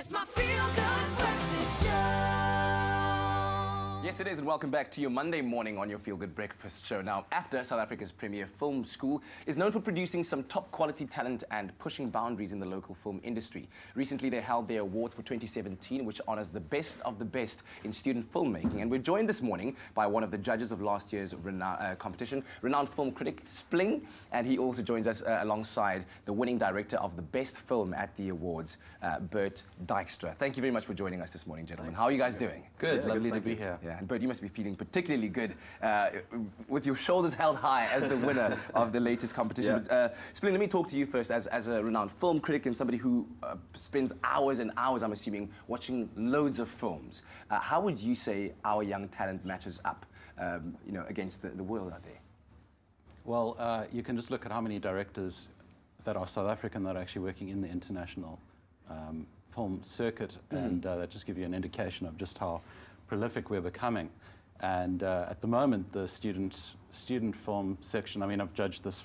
It's my feel-good breakfast show. Yes, it is, and welcome back to your Monday morning on your Feel Good Breakfast show. Now, AFDA, South Africa's premier film school, is known for producing some top-quality talent and pushing boundaries in the local film industry. Recently, they held their awards for 2017, which honors the best of the best in student filmmaking. And we're joined this morning by one of the judges of last year's competition, renowned film critic Spling, and he also joins us alongside the winning director of the best film at the awards, Bert Djiskstra. Thank you very much for joining us this morning, gentlemen. How are you guys doing? Good, Yeah, lovely to be here. Yeah, and Bert, you must be feeling particularly good with your shoulders held high as the winner of the latest competition. Yeah. But, Spling, let me talk to you first as a renowned film critic and somebody who spends hours and hours, I'm assuming, watching loads of films. How would you say our young talent matches up, against the world out there? Well, you can just look at how many directors that are South African that are actually working in the international film circuit, and that just give you an indication of just how prolific we're becoming. And at the moment, the student film section, I mean, I've judged this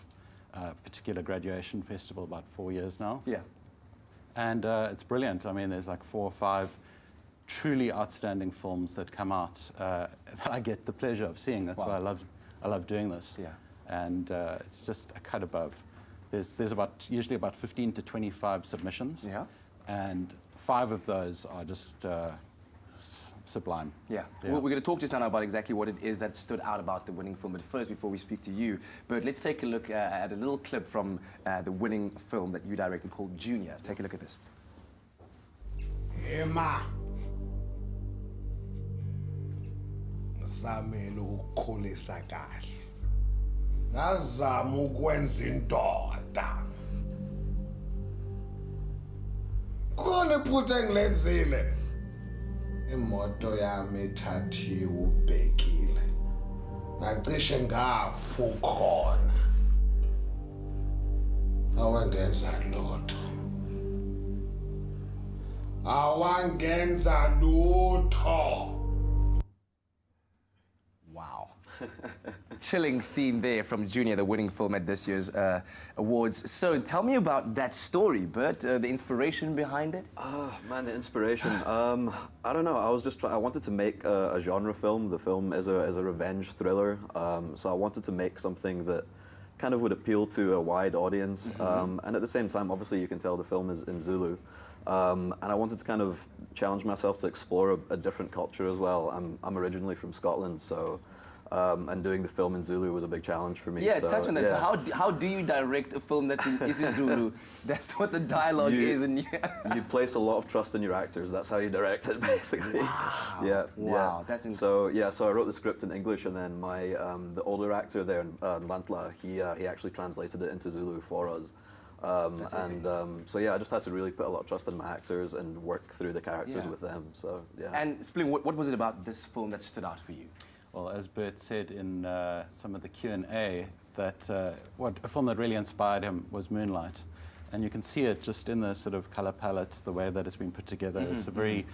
particular graduation festival about 4 years now. Yeah. And it's brilliant. I mean, there's like 4 or 5 truly outstanding films that come out that I get the pleasure of seeing. That's why I love doing this. Yeah. And it's just a cut above. There's usually about 15 to 25 submissions. Yeah. And 5 of those are just sublime. Yeah. Well, we're going to talk just now about exactly what it is that stood out about the winning film. But first, before we speak to you, Bert, let's take a look at a little clip from the winning film that you directed called Junior. Take a look at this. Emma. Ngisamele ukukhulisa kahle. Ngazama ukwenza indoda. Khona iphutha engilenzile. Imoto yami ithathiwe ubhekile. Ngacishe ngafa khona. Awangenza lutho. Awangenza lutho. Wow. Chilling scene there from Junior, the winning film at this year's awards. So tell me about that story, Bert, the inspiration behind it. Man, the inspiration. I don't know. I wanted to make a genre film. The film is a revenge thriller. So I wanted to make something that kind of would appeal to a wide audience. And at the same time, obviously, you can tell the film is in Zulu. And I wanted to kind of challenge myself to explore a different culture as well. I'm originally from Scotland, so and doing the film in Zulu was a big challenge for me. Yeah, so, touch on that. yeah. So how do you direct a film that's in Zulu? That's what the dialogue is. And you place a lot of trust in your actors. That's how you direct it, basically. Wow. Yeah. Wow, yeah. that's incredible. So I wrote the script in English, and then my the older actor there, Lantla, he actually translated it into Zulu for us. So yeah, I just had to really put a lot of trust in my actors and work through the characters with them. So yeah. And Spling, what was it about this film that stood out for you? Well, as Bert said in some of the Q&A, that a film that really inspired him was Moonlight. And you can see it just in the sort of color palette, the way that it's been put together. It's a very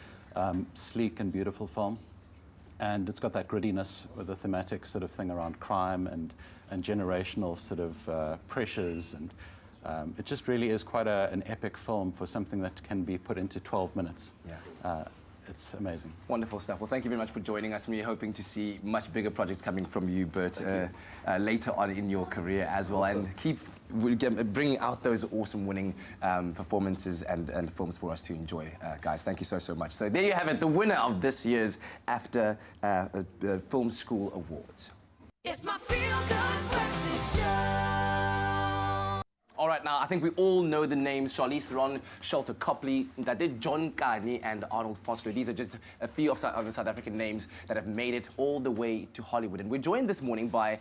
sleek and beautiful film. And it's got that grittiness with a thematic sort of thing around crime and generational sort of pressures. And it just really is quite an epic film for something that can be put into 12 minutes. Yeah. It's amazing. Wonderful stuff. Well, thank you very much for joining us. We're hoping to see much bigger projects coming from you, Bert, later on in your career as well. And keep bringing out those awesome winning performances and films for us to enjoy. Guys, thank you so much. So there you have it, the winner of this year's AFDA Film School Awards. It's my feel-good breakfast show. All right, now, I think we all know the names Charlize Theron, Shelter Copley, Ndade John Kani, and Arnold Vosloo. These are just a few of the South African names that have made it all the way to Hollywood. And we're joined this morning by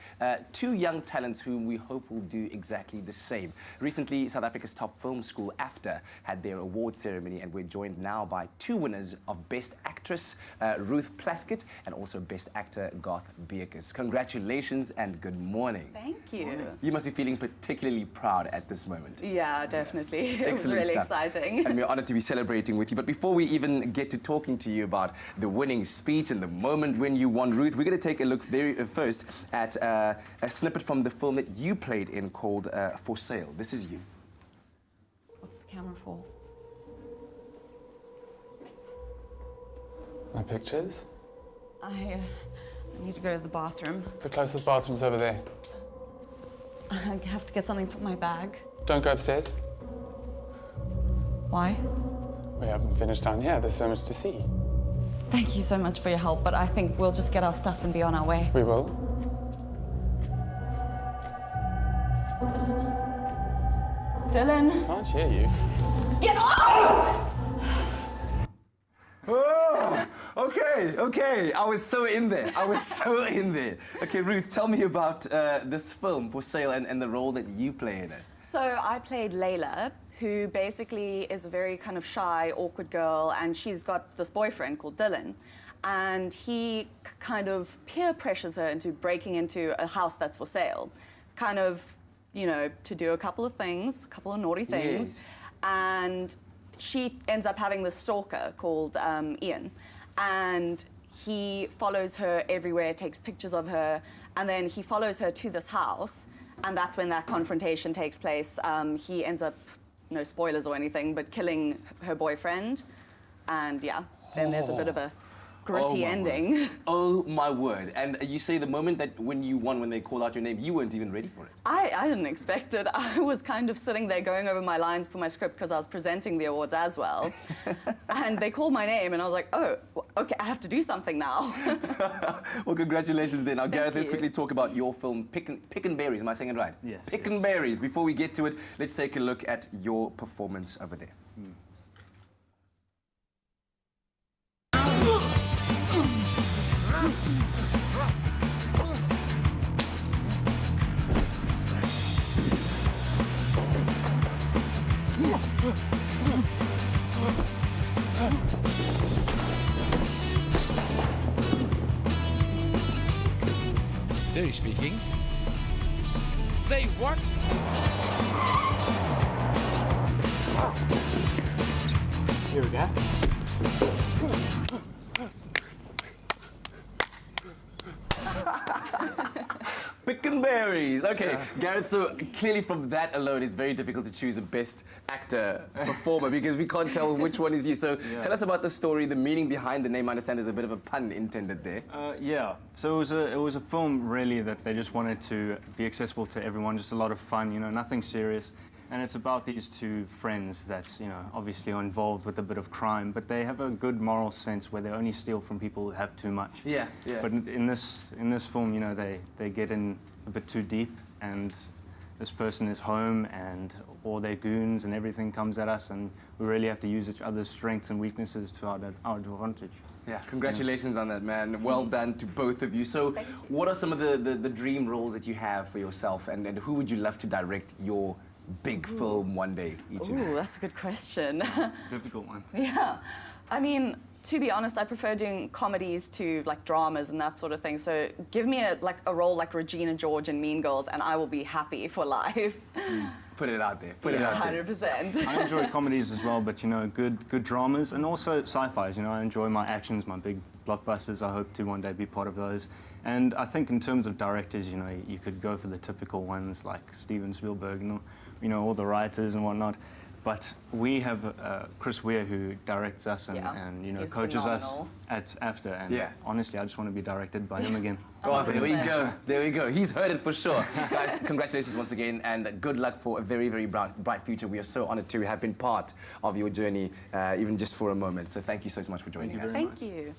2 young talents whom we hope will do exactly the same. Recently, South Africa's top film school, AFDA, had their award ceremony, and we're joined now by 2 winners of Best Actress, Ruth Plaskett, and also Best Actor, Garth Beekers. Congratulations and good morning. Thank you. You must be feeling particularly proud at this moment. Yeah, definitely. It was Excellent really stuff. exciting. And we're honored to be celebrating with you. But before we even get to talking to you about the winning speech and the moment when you won, Ruth, we're going to take a look first at a snippet from the film that you played in called For Sale. This is you. What's the camera for? My pictures? I need to go to the bathroom. The closest bathroom's over there. I have to get something from my bag. Don't go upstairs. Why? We haven't finished down here. There's so much to see. Thank you so much for your help, but I think we'll just get our stuff and be on our way. We will. Dylan! Can't hear you. Get off! Oh, okay. I was so in there. Okay, Ruth, tell me about this film, For Sale, and the role that you play in it. So I played Layla, who basically is a very kind of shy, awkward girl, and she's got this boyfriend called Dylan. And he kind of peer pressures her into breaking into a house that's for sale. Kind of, you know, to do a couple of things, a couple of naughty things. Yes. And she ends up having this stalker called Ian. And he follows her everywhere, takes pictures of her, and then he follows her to this house, and that's when that confrontation takes place. He ends up, no spoilers or anything, but killing her boyfriend. And yeah, then there's a bit of a gritty ending. Oh my word. And you say the moment that when you won, when they called out your name, you weren't even ready for it. I didn't expect it. I was kind of sitting there going over my lines for my script because I was presenting the awards as well. And they called my name and I was like, oh, okay, I have to do something now. Well, congratulations then. Now, Gareth, let's you. quickly talk about your film, Pick and Berries. Am I saying it right? Yes, Pick yes. and Berries. Before we get to it, let's take a look at your performance over there. Berry speaking. They what? Here we go. Pick and Berries. Okay, Gareth, so clearly from that alone, it's very difficult to choose a best actor performer because we can't tell which one is you. So tell us about the story, the meaning behind the name. I understand there's a bit of a pun intended there. Yeah, so it was a film really that they just wanted to be accessible to everyone, just a lot of fun, you know, nothing serious. And it's about these two friends that, you know, obviously are involved with a bit of crime, but they have a good moral sense where they only steal from people who have too much. Yeah. But in this film, you know, they get in a bit too deep, and this person is home, and all their goons and everything comes at us, and we really have to use each other's strengths and weaknesses to our advantage. Yeah, congratulations on that, man. Well done to both of you. So what are some of the dream roles that you have for yourself, and who would you love to direct your big film one day, each of you? Ooh, that's a good question. Difficult one. Yeah, I mean, to be honest, I prefer doing comedies to like dramas and that sort of thing. So give me a role like Regina George in Mean Girls, and I will be happy for life. Put it out there. Put it out there. 100%. I enjoy comedies as well, but you know, good dramas and also sci-fis. You know, I enjoy my actions, my big blockbusters. I hope to one day be part of those. And I think in terms of directors, you know, you could go for the typical ones like Steven Spielberg and you know, all the writers and whatnot. But we have Chris Weir, who directs us and you know, He's coaches phenomenal. us at AFDA. And honestly, I just want to be directed by him again. Oh, there we go. There we go. He's heard it for sure. Guys, congratulations once again, and good luck for a very, very bright future. We are so honored to have been part of your journey, even just for a moment. So thank you so much for joining us. Thank you.